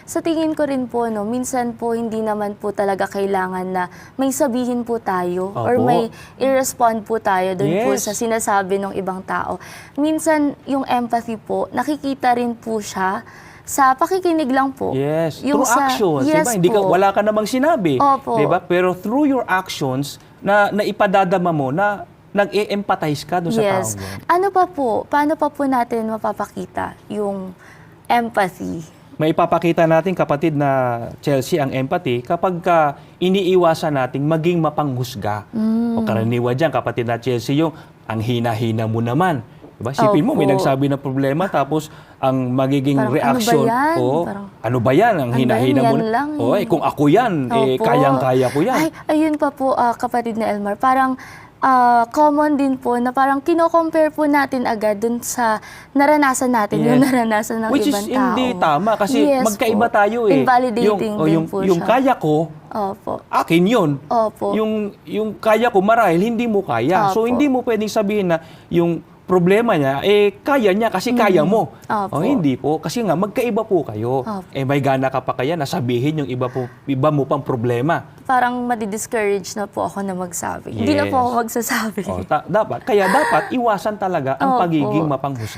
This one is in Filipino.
sa tingin ko rin po, no, minsan po hindi naman po talaga kailangan na may sabihin po tayo or Opo. may i-respond po tayo doon po Yes. sa sinasabi ng ibang tao. Minsan yung empathy po, nakikita rin po siya sa pakikinig lang po. Yes, Yung through actions, yes diba? Hindi ka, po. wala ka namang sinabi, Opo. diba? Pero through your actions, na ipadadama mo na nag-e-empathize ka doon sa Yes. taong yun. Ano pa po, paano pa po natin mapapakita yung empathy? May ipapakita natin, kapatid na Chelsea, ang empathy kapag ka iniiwasan nating maging mapanghusga. O karaniwan dyan, kapatid na Chelsea, yung ang hina-hina mo naman. Diba? Sipin mo, may Opo. nagsabi na problema, tapos ang magiging Parang, reaksyon, ano ba yan? ano ba yan? Ang Ano ba yan? hina-hina mo. Yan lang eh. Kung ako yan, Opo. kayang-kaya ko yan. Ay, ayun pa po, kapatid na Elmar, parang common din po na parang kino-compare po natin agad dun sa naranasan natin, yung naranasan ng Which ibang is tao. hindi tama kasi Yes magkaiba po. tayo eh. Invalidating din po yung siya. kaya ko, Opo. akin yun. Opo. Yung kaya ko marahil hindi mo kaya. So Opo. hindi mo pwedeng sabihin na yung problema niya, kaya niya kasi kaya mo. Opo. Hindi po. Kasi nga, magkaiba po kayo. Opo. May gana ka pa kaya na sabihin yung iba mo pang problema. Parang madi-discourage na po ako na magsabi. Hindi na Yes. po ako magsasabi. Kaya dapat iwasan talaga ang Opo. pagiging mapanghusga.